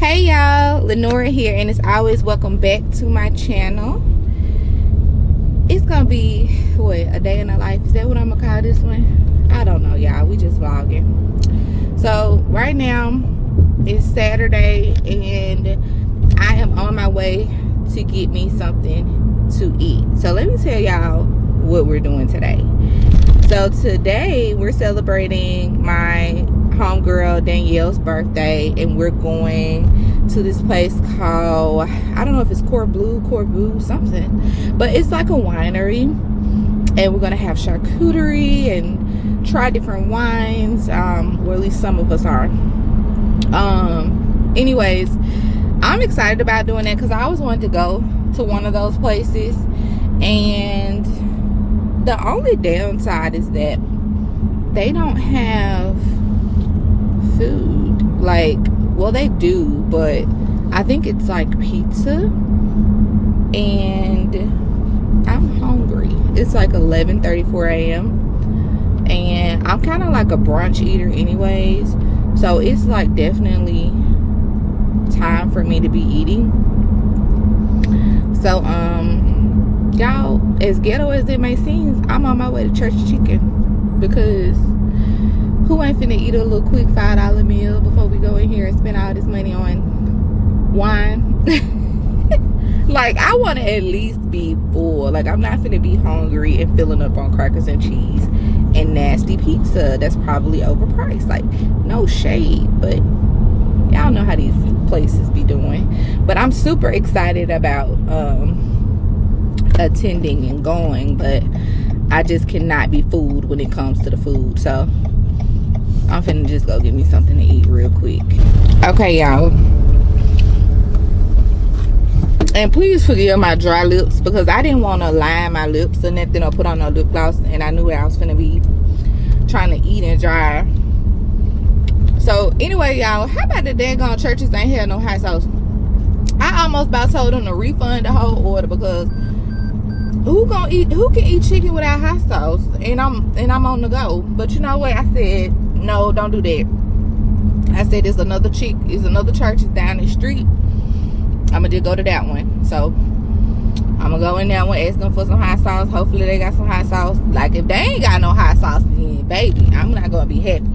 Hey y'all, Lenora here, and as always, welcome back to my channel. It's gonna be what, a day in the life? Is that what I'm gonna call this one? I don't know, y'all. We just vlogging. So right now it's Saturday and I am on my way to get me something to eat. So let me tell y'all what we're doing today. So today we're celebrating my homegirl Danielle's birthday, and we're going to this place called, I don't know if it's Corbeau, something, but it's like a winery, and we're gonna have charcuterie and try different wines, or at least some of us are. Anyways, I'm excited about doing that because I always wanted to go to one of those places, and the only downside is that they don't have food. Like, well, they do, but I think it's like pizza, and I'm hungry. It's like 11:34 a.m. and I'm kind of like a brunch eater anyways, so it's like definitely time for me to be eating. So y'all, as ghetto as it may seem, I'm on my way to church chicken, because who ain't finna eat a little quick $5 meal before we go in here and spend all this money on wine? Like, I want to at least be full. Like, I'm not finna be hungry and filling up on crackers and cheese and nasty pizza that's probably overpriced. Like, no shade, but y'all know how these places be doing. But I'm super excited about attending and going, but I just cannot be fooled when it comes to the food. So I'm finna just go get me something to eat real quick. Okay, y'all, and please forgive my dry lips, because I didn't want to line my lips or nothing or put on no lip gloss, and I knew I was finna be trying to eat and dry. So anyway, y'all, how about the daggone churches ain't had no hot sauce? I almost about told them to refund the whole order, because who can eat chicken without hot sauce? And I'm on the go. But you know what? I said, no, don't do that. I said, there's another church is down the street. I'ma just go to that one. So I'm gonna go in that one, ask them for some hot sauce. Hopefully they got some hot sauce. Like, if they ain't got no hot sauce, then baby, I'm not gonna be happy.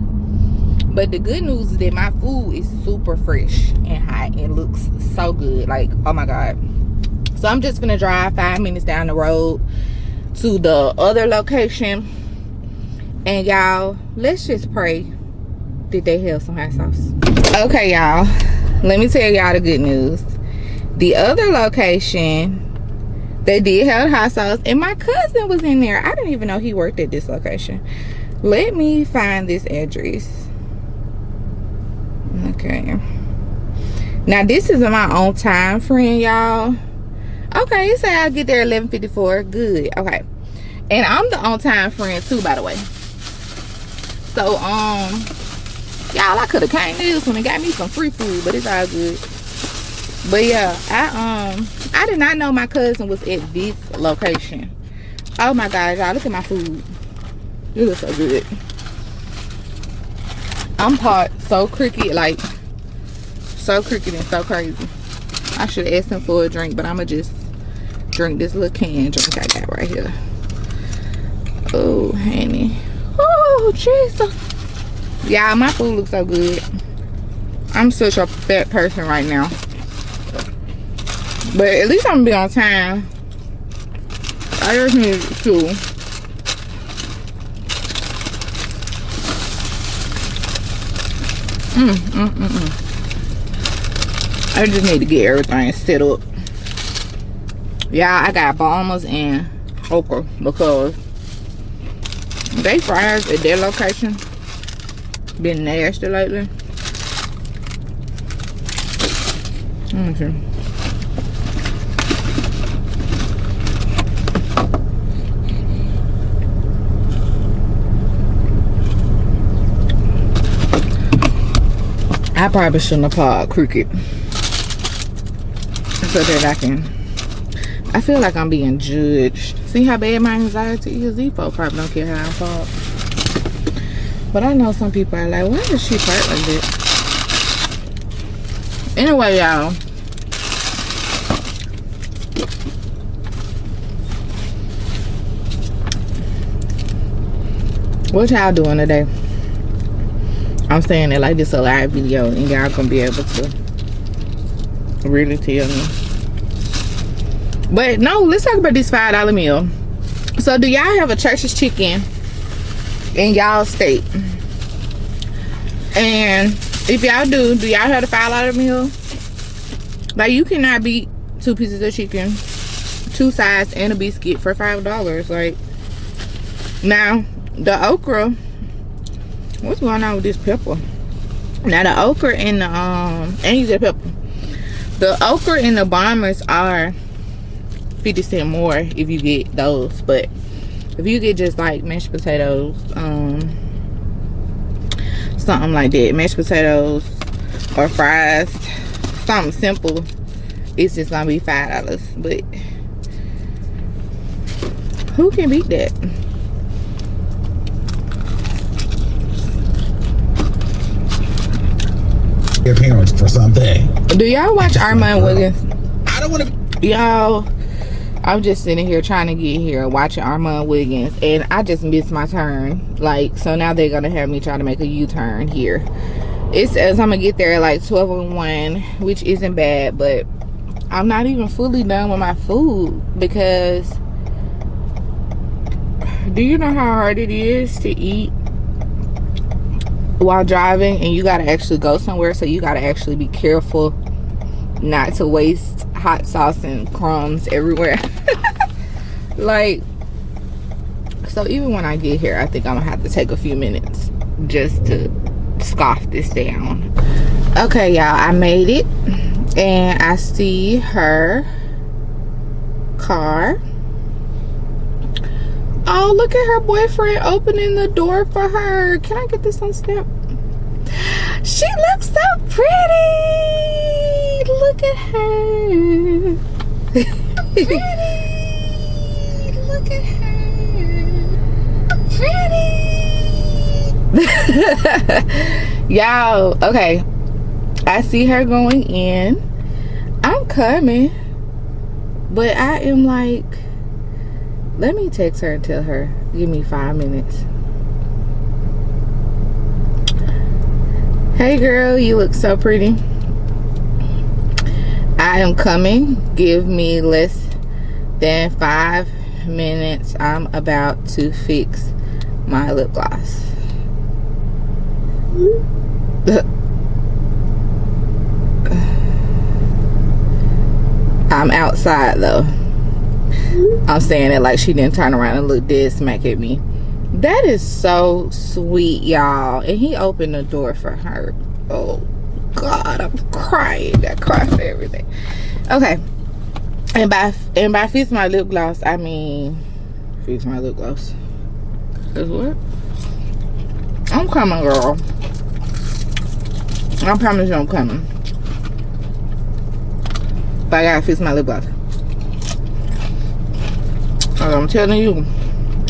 But the good news is that my food is super fresh and hot and looks so good. Like, oh my god. So I'm just gonna drive 5 minutes down the road to the other location, and y'all, let's just pray that they have some hot sauce. Okay, y'all, let me tell y'all the good news. The other location, they did have hot sauce, and my cousin was in there. I didn't even know he worked at this location. Let me find this address. Okay, now this is in my own time frame, y'all. Okay, it said I'll get there 11:54. Good. Okay, and I'm the on time friend too, by the way. So y'all, I could have came to this one and got me some free food, but it's all good. But yeah, I did not know my cousin was at this location. Oh my god, y'all, look at my food. It looks so good. I'm part so cricket, like so cricket and so crazy. I should have asked him for a drink, but I'ma just drink this little can drink I got right here. Oh, honey. Oh, Jesus. Yeah, my food looks so good. I'm such a fat person right now. But at least I'm gonna be on time. I just need to. I just need to get everything set up. Yeah, I got bombers and okra, because they fries at their location been nasty lately. Let me see. I probably shouldn't have parked crooked, so that I feel like I'm being judged. See how bad my anxiety is? These folks probably don't care how I park. But I know some people are like, why does she park like that? Anyway, y'all. What y'all doing today? I'm saying it like this a live video and y'all gonna be able to really tell me. But no, let's talk about this $5 meal. So do y'all have a Church's Chicken in y'all state? And if y'all do y'all have a $5 meal? Like, you cannot beat 2 pieces of chicken, 2 sides, and a biscuit for $5. Like, now the okra, what's going on with this pepper? Now the okra and the and you get pepper. The okra and the bombers are 50 cents more if you get those, but if you get just like mashed potatoes, something like that, mashed potatoes or fries, something simple, it's just gonna be $5. But who can beat that? Your parents for something. Do y'all watch Armand Wiggins? I don't want to. Y'all, I'm just sitting here trying to get here watching Armand Wiggins, and I just missed my turn. Like, so now they're gonna have me try to make a U-turn here. It says I'm gonna get there at like 12:01, which isn't bad, but I'm not even fully done with my food because do you know how hard it is to eat while driving, and you gotta actually go somewhere, so you gotta actually be careful not to waste hot sauce and crumbs everywhere. Like, so even when I get here, I think I'm gonna have to take a few minutes just to scoff this down. Okay, y'all, I made it, and I see her car. Oh, look at her boyfriend opening the door for her. Can I get this on snap? She looks so pretty. Look at her. Pretty. Look at her. Pretty. Y'all, okay. I see her going in. I'm coming. But I am like, let me text her and tell her, give me 5 minutes. Hey girl, you look so pretty. I am coming. Give me less than 5 minutes. I'm about to fix my lip gloss. I'm outside though. I'm saying it like she didn't turn around and look dead smack at me. That is so sweet, y'all. And he opened the door for her. Oh God, I'm crying. I cry for everything. Okay. And by fix my lip gloss, I mean fix my lip gloss. Cause what? I'm coming, girl. I promise you I'm coming. But I gotta fix my lip gloss. I'm telling you,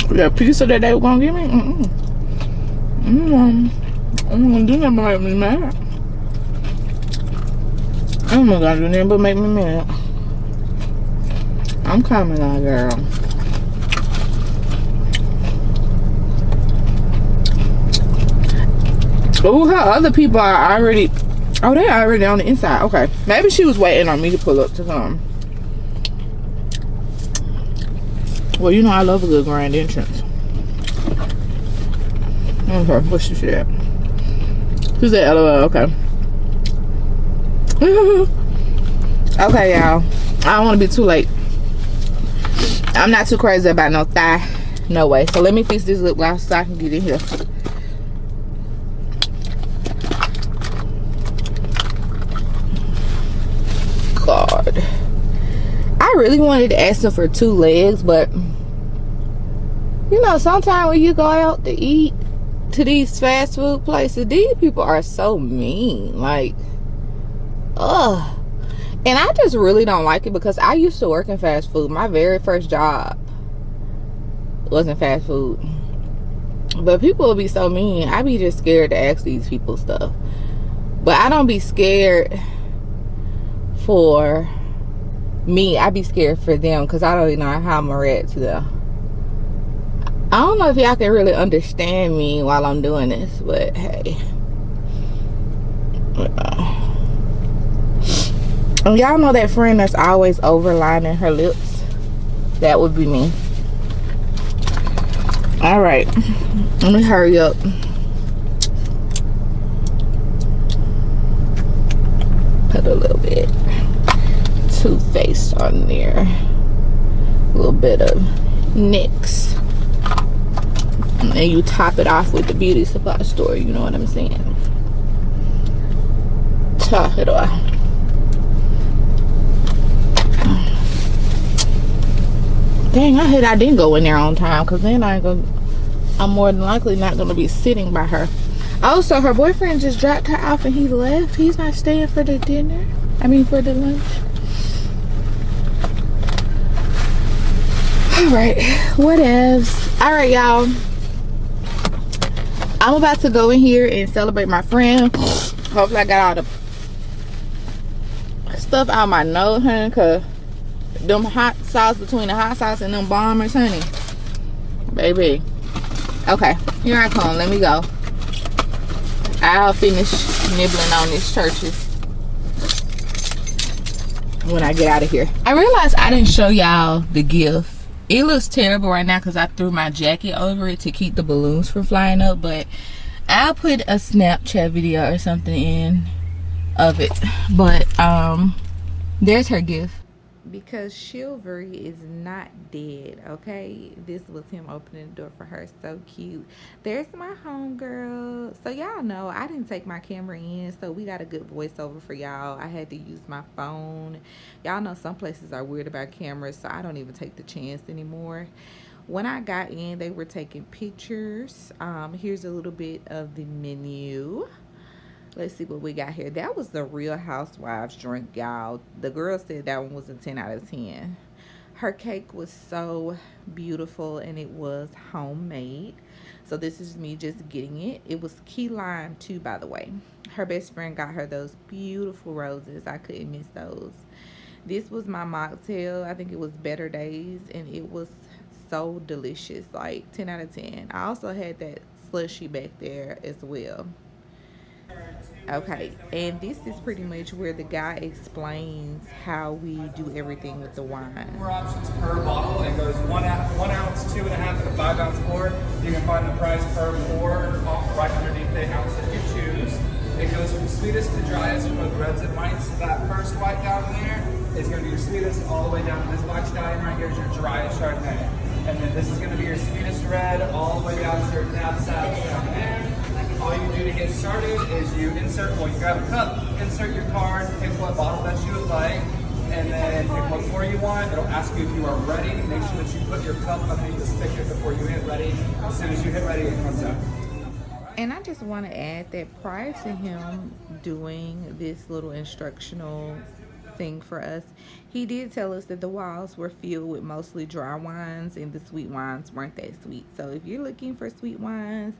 that pizza that they were gonna give me, I'm gonna do nothing but make me mad. I'm not gonna do nothing but make me mad. I'm coming on, girl. Oh, how other people are already, oh, they're already on the inside. Okay, maybe she was waiting on me to pull up to come. Well, you know I love a good grand entrance. Okay, what's the shit at? Who's that? LOL, okay. Okay, y'all. I don't want to be too late. I'm not too crazy about no thigh. No way. So let me fix this lip gloss so I can get in here. God. I really wanted to ask them for 2 legs, but you know, sometimes when you go out to eat to these fast food places, these people are so mean. Like, ugh. And I just really don't like it because I used to work in fast food. My very first job was in fast food. But people will be so mean. I be just scared to ask these people stuff. But I don't be scared for me. I be scared for them because I don't even know how I'm gonna react to them. I don't know if y'all can really understand me while I'm doing this, but hey. And y'all know that friend that's always overlining her lips? That would be me. Alright, let me hurry up. Put a little bit Too Faced on there. A little bit of NYX. And you top it off with the beauty supply store, you know what I'm saying? Top it off. Dang, I hate I didn't go in there on time, because then I'm more than likely not going to be sitting by her. Also, her boyfriend just dropped her off and he left. He's not staying for the dinner. I mean, for the lunch. Alright, whatevs. Alright, y'all. I'm about to go in here and celebrate my friend. Hopefully I got all the stuff out of my nose, honey, because them hot sauce, between the hot sauce and them bombers, honey. Baby. Okay, here I come. Let me go. I'll finish nibbling on these churches when I get out of here. I realized I didn't show y'all the gift. It looks terrible right now because I threw my jacket over it to keep the balloons from flying up, but I'll put a Snapchat video or something in of it. But there's her gift. Because chivalry is not dead, okay? This was him opening the door for her. So cute. There's my homegirl. So y'all know I didn't take my camera in, so we got a good voiceover for y'all. I had to use my phone. Y'all know some places are weird about cameras, so I don't even take the chance anymore. When I got in, they were taking pictures. Here's a little bit of the menu. Let's see what we got here. That was the Real Housewives drink, y'all. The girl said that one was a 10 out of 10. Her cake was so beautiful and it was homemade. So this is me just getting it. It was key lime too, by the way. Her best friend got her those beautiful roses. I couldn't miss those. This was my mocktail. I think it was Better Days, and it was so delicious. Like 10 out of 10. I also had that slushy back there as well. Okay, and this is pretty much where the guy explains how we do everything with the wine. 4 options per bottle. It goes 1 ounce, 2.5, and a 5 ounce pour. You can find the price per pour right underneath the ounce that you choose. It goes from sweetest to driest for both reds and whites. So that first white down there is going to be your sweetest, all the way down to this black stallion right here is your driest Chardonnay. And then this is going to be your sweetest red, all the way down to your cab saddle down there. All you do to get started is you grab a cup, insert your card, pick what bottle that you would like, and then pick what pour you want. It'll ask you if you are ready. Make sure that you put your cup underneath the spigot before you hit ready. As soon as you hit ready, it comes out. And I just want to add that prior to him doing this little instructional thing for us, he did tell us that the walls were filled with mostly dry wines and the sweet wines weren't that sweet. So if you're looking for sweet wines,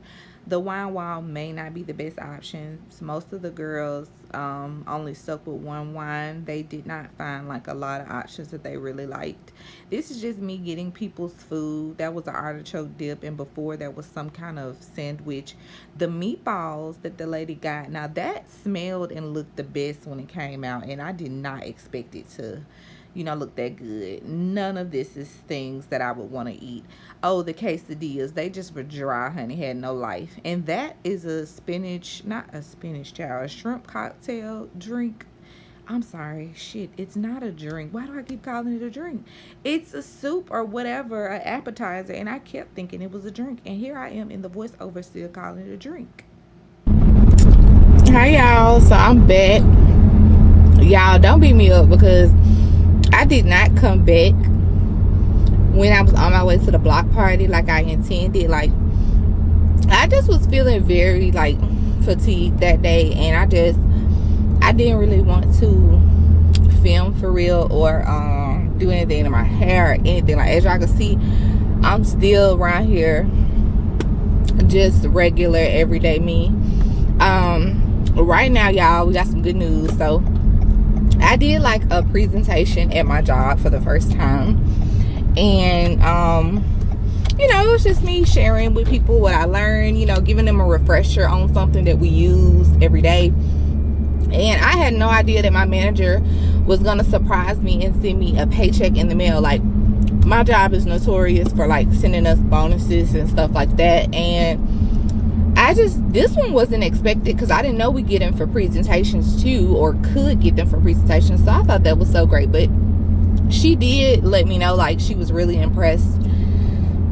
the wine wall may not be the best option. Most of the girls only stuck with one wine. They did not find like a lot of options that they really liked. This is just me getting people's food. That was an artichoke dip, and before that was some kind of sandwich. The meatballs that the lady got, now that smelled and looked the best when it came out, and I did not expect it to, you know, look that good. None of this is things that I would want to eat. Oh, the quesadillas, they just were dry, honey, had no life. And that is a spinach, not a spinach, child, a shrimp cocktail drink. I'm sorry, shit, it's not a drink. Why do I keep calling it a drink? It's a soup or whatever, an appetizer, and I kept thinking it was a drink. And here I am in the voiceover still calling it a drink. Hi, y'all. So I'm back. Y'all, don't beat me up because I did not come back when I was on my way to the block party like I intended. Like, I just was feeling very like fatigued that day, and I didn't really want to film for real or do anything to my hair or anything. Like, as y'all can see, I'm still around here just regular everyday me. Right now, y'all, we got some good news. So I did like a presentation at my job for the first time, and you know, it was just me sharing with people what I learned, you know, giving them a refresher on something that we use every day. And I had no idea that my manager was gonna surprise me and send me a paycheck in the mail. Like, my job is notorious for like sending us bonuses and stuff like that, and this one wasn't expected because I didn't know we get them for presentations too, or could get them for presentations. So I thought that was so great. But she did let me know like she was really impressed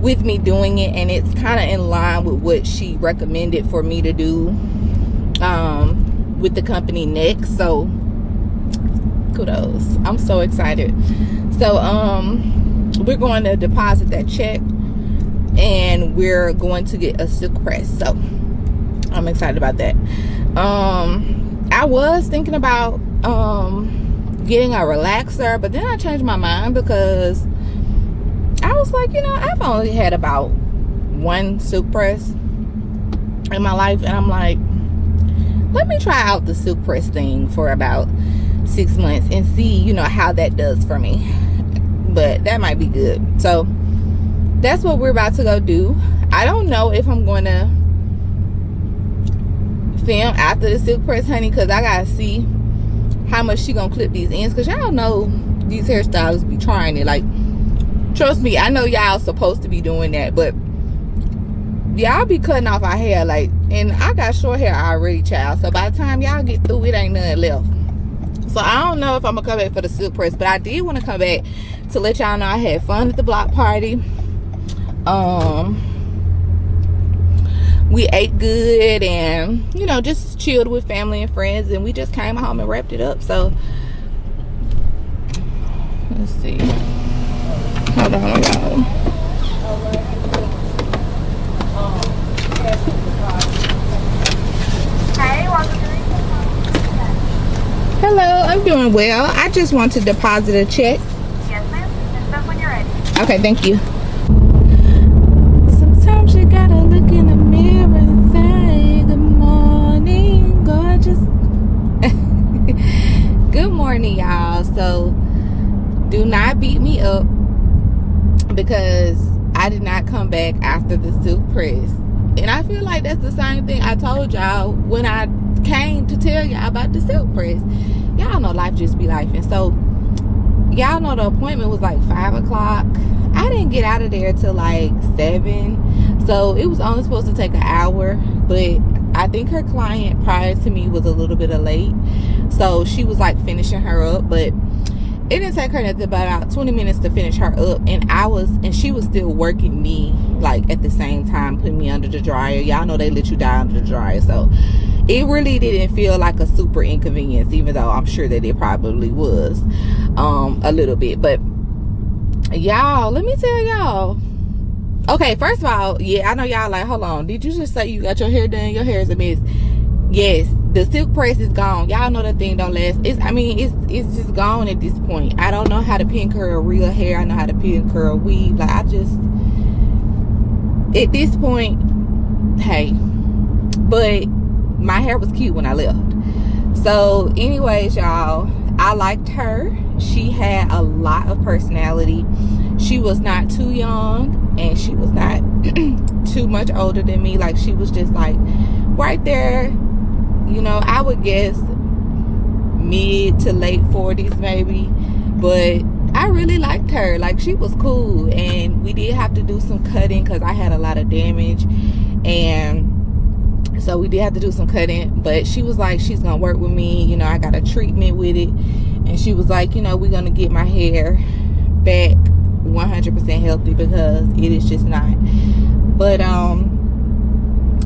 with me doing it, and it's kind of in line with what she recommended for me to do with the company next. So kudos, I'm so excited. So we're going to deposit that check, and we're going to get a silk press. So I'm excited about that. I was thinking about getting a relaxer, but then I changed my mind because I was like, you know, I've only had about one silk press in my life, and I'm like, let me try out the silk press thing for about 6 months and see, you know, how that does for me. But that might be good. So that's what we're about to go do. I don't know if I'm going to film after the silk press, honey, because I gotta see how much she gonna clip these ends, because y'all know these hairstylists be trying it. Like, trust me, I know y'all supposed to be doing that, but y'all be cutting off our hair, like, and I got short hair already, child. So by the time y'all get through, it ain't none left. So I don't know if I'm gonna come back for the silk press, but I did want to come back to let y'all know I had fun at the block party. We ate good, and you know, just chilled with family and friends, and we just came home and wrapped it up. So let's see, hold on, y'all. Hello, I'm doing well. I just want to deposit a check. Yes, ma'am. Just up when you're ready. Okay, thank you. Sometimes you gotta look in the mirror and say, good morning, gorgeous. Good morning, y'all. So do not beat me up because I did not come back after the silk press. And I feel like that's the same thing I told y'all when I came to tell y'all about the silk press. Y'all know life just be life. And so y'all know the appointment was like 5 o'clock. I didn't get out of there till like 7, so it was only supposed to take an hour. But I think her client prior to me was a little bit late, so she was like finishing her up. But it didn't take her nothing but about 20 minutes to finish her up, and she was still working me like at the same time, putting me under the dryer. Y'all know they let you die under the dryer, so it really didn't feel like a super inconvenience, even though I'm sure that it probably was a little bit. But y'all, let me tell y'all. Okay, first of all, yeah, I know y'all like, hold on, did you just say you got your hair done? Your hair is a mess. Yes, the silk press is gone. Y'all know that thing don't last. It's just gone at this point. I don't know how to pin curl real hair. I know how to pin curl weave. Like, I just, at this point, hey, but my hair was cute when I left. So anyways, y'all, I liked her. She had a lot of personality. She was not too young, and she was not too much older than me. Like, she was just like right there, you know, I would guess mid to late 40s maybe. But I really liked her. Like, she was cool. And we did have to do some cutting because I had a lot of damage, and so we did have to do some cutting. But she was like, she's gonna work with me, you know, I got a treatment with it. And she was like, you know, we're gonna get my hair back 100% healthy, because it is just not. But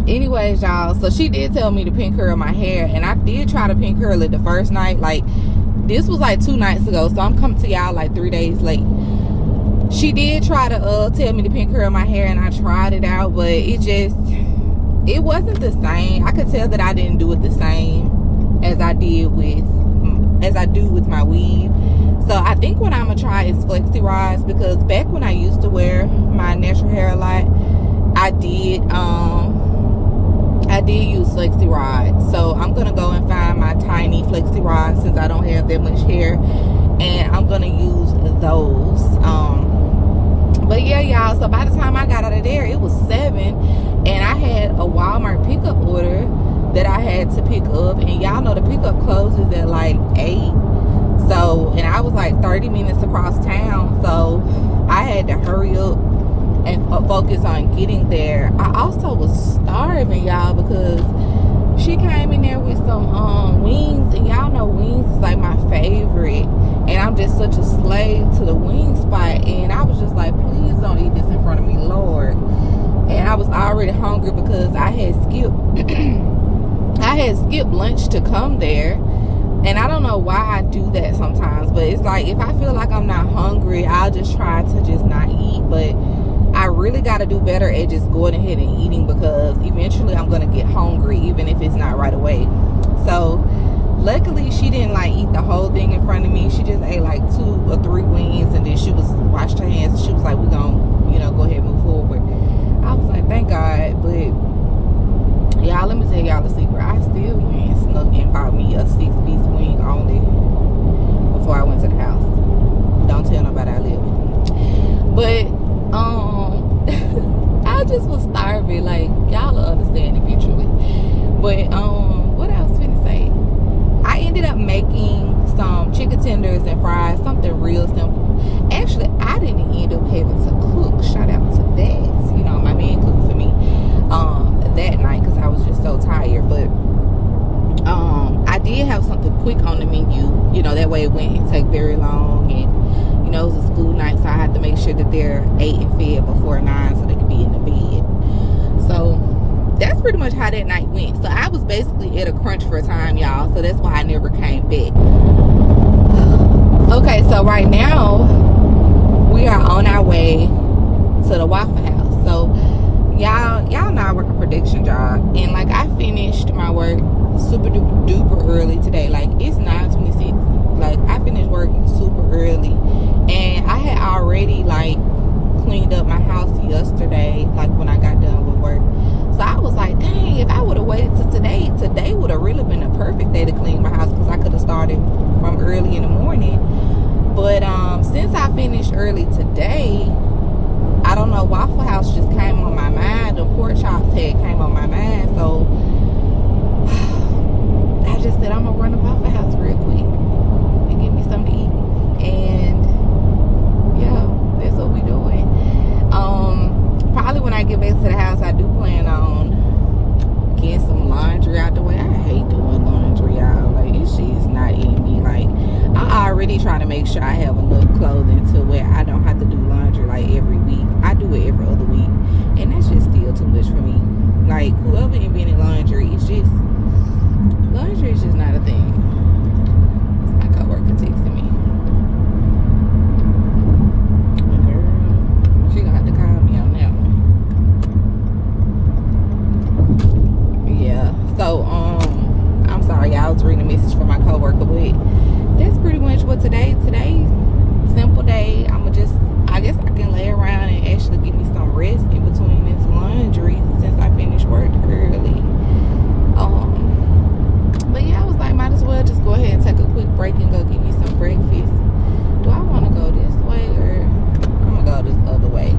anyways, y'all, so she did tell me to pin curl my hair, and I did try to pin curl it the first night. Like, this was like 2 nights ago, so I'm coming to y'all like 3 days late. She did try to tell me to pin curl my hair, and I tried it out, but it wasn't the same. I could tell that I didn't do it the same as I do with my weave. So I think what I'm gonna try is flexi rods, because back when I used to wear my natural hair a lot, I did use flexi rods, so I'm gonna go and find my tiny flexi rods since I don't have that much hair, and I'm gonna use those. But yeah, y'all, so by the time I got out of there, it was 7, and I had a Walmart pickup order that I had to pick up, and y'all know the pickup closes at like 8. So, and I was like 30 minutes across town, so I had to hurry up and focus on getting there. I also was starving, y'all, because she came in there with some wings, and y'all know wings is like my favorite, and I'm just such a slave to the wing spot, and I was just like, please don't eat this in front of me, Lord. And I was already hungry because I had skipped lunch to come there. And I don't know why I do that sometimes, but it's like if I feel like I'm not hungry, I'll just try to just not eat. But I really got to do better at just going ahead and eating, because eventually I'm going to get hungry even if it's not right away. So luckily she didn't like eat the whole thing in front of me. She just ate like 2 or 3 wings, and then she washed her hands, and she was like, we're going to, you know, go ahead and move forward. I was like, thank God. But y'all, let me tell y'all a secret. I still went and snuck and bought me a 6-piece wing only before I went to the house. Don't tell nobody I live with me. But I just was starving. Like, y'all will understand eventually. But what I was finna say, I ended up making some chicken tenders and fries, something real simple. Actually, I didn't end up having to cook. Shout out to that. You know, my man cooked for me that night because I was just so tired. But I did have something quick on the menu, you know, that way it wouldn't take very long. And you know, it was a school night, so I had to make sure that they're ate and fed before 9 so they could be in the bed. So that's pretty much how that night went. So I was basically at a crunch for time, y'all, so that's why I never came back. Okay, so right now we are on our way to the Waffle House. So y'all know I work a production job, and like I finished my work super duper early today. Like it's 9:26. Like I finished work super early, and I had already like cleaned up my house yesterday, like when I got done with work. So I was like, dang, if I would have waited till today would have really been a perfect day to clean my house, because I could have started from early in the morning. But since I finished early today, I don't know, Waffle House just came on my mind. The pork chops had came on my mind, so I just said I'm gonna run to Waffle House real quick and get me something to eat. And yeah, that's what we doing. Probably when I get back to the house, I do plan on getting some laundry out the way. I hate doing laundry, y'all. Like, this shit is not in me. Like, I already try to make sure I have enough clothing to where I don't have to do laundry like every week. I do it every other week, and that's just still too much for me. Like, whoever invented laundry, laundry is just not a thing. It's my coworker texting me. Girl, she gonna have to call me on that one. Yeah. So I'm sorry, y'all. I was reading a message from my coworker, but that's pretty much what today. Simple day. I guess I can lay around and actually give me some rest in between this laundry since I finished work early. But yeah, I was like, might as well just go ahead and take a quick break and go get me some breakfast. Do I want to go this way, or I'm gonna go this other way?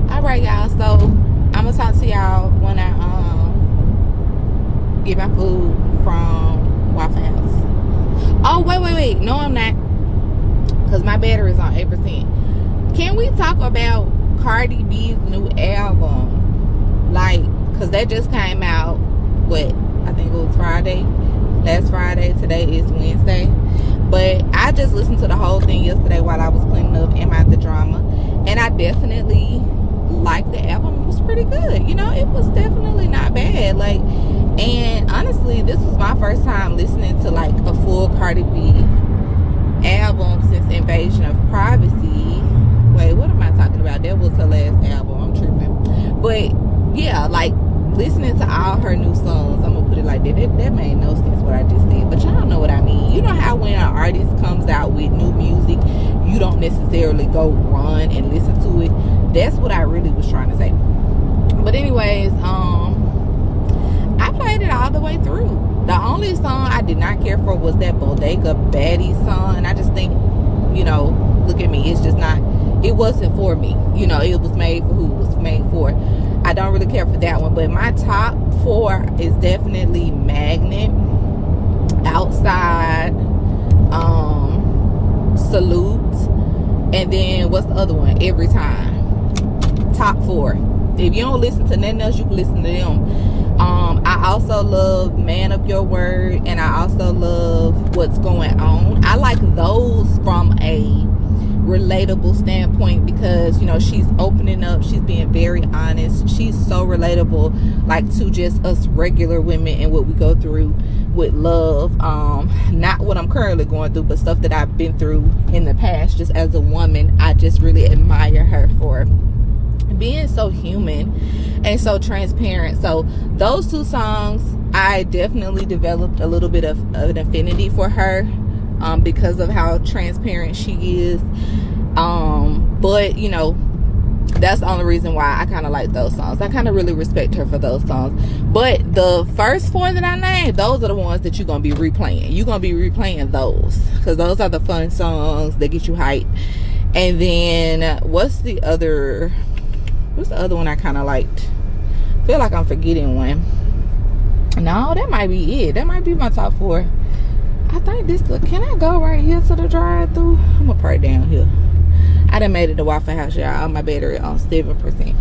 All right, y'all. So I'm gonna talk to y'all when I get my food from Waffle House. Oh, wait. No, I'm not, because my battery is on 8%. Can we talk about Cardi B's new album? Like, because that just came out, what, I think it was last Friday. Today is Wednesday. But I just listened to the whole thing yesterday while I was cleaning up and out the drama, and I definitely liked the album. It was pretty good. You know, it was definitely not bad. Like, and honestly, this was my first time listening to like a full Cardi B album since Invasion of Privacy. Wait, what am I talking about? That was her last album. I'm tripping. But yeah, like listening to all her new songs, I'm gonna put it like that. That made no sense what I just said, but y'all know what I mean. You know how when an artist comes out with new music, you don't necessarily go run and listen to it. That's what I really was trying to say. But anyways, way through. The only song I did not care for was that Bodega Baddie song. And I just think, you know, look at me. It's just not, it wasn't for me. You know, it was made for who it was made for. I don't really care for that one. But my top 4 is definitely Magnet, Outside, Salute, and then what's the other one? Every Time. Top 4. If you don't listen to nothing else, you can listen to them. I also love Man of Your Word, and I also love What's Going On. I like those from a relatable standpoint because, you know, she's opening up, she's being very honest, she's so relatable, like, to just us regular women and what we go through with love. Not what I'm currently going through, but stuff that I've been through in the past. Just as a woman, I just really admire her for being so human and so transparent. So those 2 songs, I definitely developed a little bit of an affinity for her because of how transparent she is. But you know, that's the only reason why I kind of like those songs. I kind of really respect her for those songs. But the first 4 that I named, those are the ones that you're gonna be replaying. You're gonna be replaying those because those are the fun songs that get you hyped. And then what's the other one I kind of liked? I feel like I'm forgetting one. No, that might be it. That might be my top 4. I think this, can I go right here to the drive-thru? I'm gonna pray down here. I done made it to Waffle House, y'all. My battery on 7%.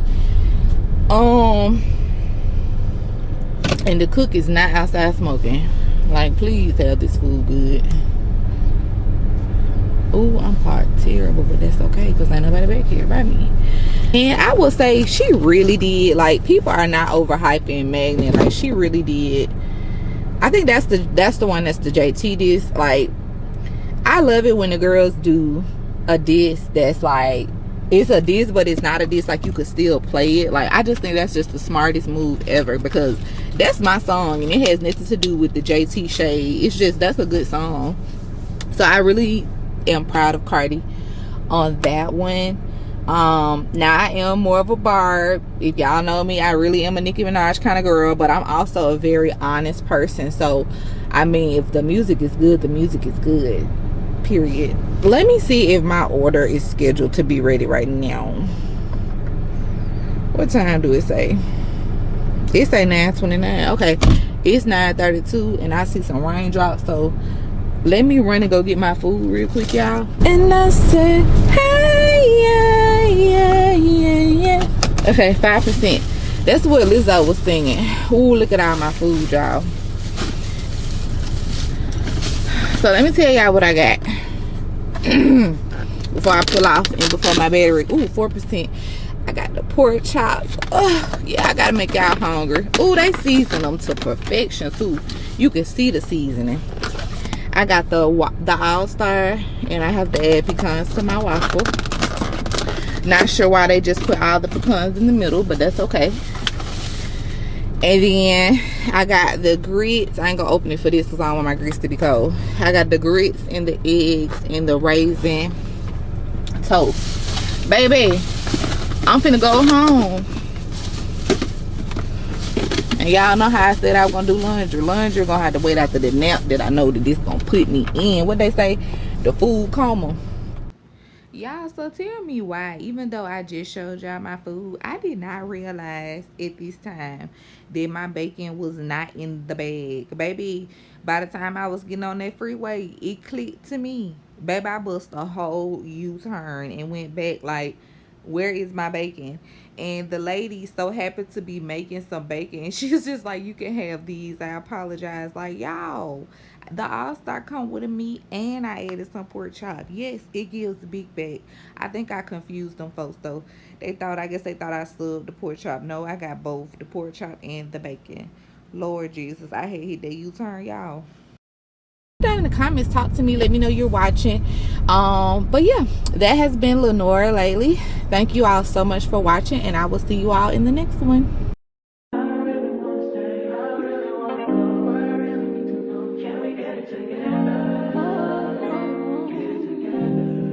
And the cook is not outside smoking. Like, please have this food good. Oh, I'm parked terrible, but that's okay because ain't nobody back here by me. And I will say she really did, like, people are not overhyping Magnet. Like, she really did. I think that's the one that's the JT diss. Like, I love it when the girls do a diss that's like, it's a diss but it's not a diss, like you could still play it. Like, I just think that's just the smartest move ever because that's my song and it has nothing to do with the JT shade. It's just, that's a good song. So I really am proud of Cardi on that one. Now I am more of a Barb. If y'all know me, I really am a Nicki Minaj kind of girl, but I'm also a very honest person. So I mean, if the music is good, the music is good, period. Let me see if my order is scheduled to be ready right now. What time do it say? It say 9:29. Okay, it's 9:32 and I see some raindrops, so let me run and go get my food real quick, y'all. And I said, hey, yeah. Okay, 5%. That's what Lizzo was singing. Ooh, look at all my food, y'all. So let me tell y'all what I got before I pull off and before my battery. Ooh, 4%. I got the pork chops. Yeah, I gotta make y'all hungry. Ooh, they season them to perfection too. You can see the seasoning. I got the All-Star, and I have to add pecans to my waffle. Not sure why they just put all the pecans in the middle, but that's okay. And then I got the grits. I ain't gonna open it for this because I don't want my grits to be cold. I got the grits and the eggs and the raisin toast. Baby, I'm finna go home. And y'all know how I said I was gonna do laundry. Laundry gonna have to wait after the nap that I know that this gonna put me in. What they say? The food coma. Y'all, so tell me why, even though I just showed y'all my food, I did not realize at this time that my bacon was not in the bag. Baby, by the time I was getting on that freeway, it clicked to me. Baby, I bust a whole U-turn and went back like, where is my bacon? And the lady so happened to be making some bacon, and she was just like, you can have these. I apologize. Like, y'all, the All-Star come with a meat, and I added some pork chop. Yes, it gives a big bag. I think I confused them folks though. I guess they thought I subbed the pork chop. No, I got both the pork chop and the bacon. Lord Jesus, I had hit that U-turn, y'all. Down in the comments, talk to me, let me know you're watching. But yeah, that has been Lenora lately. Thank you all so much for watching, and I will see you all in the next one.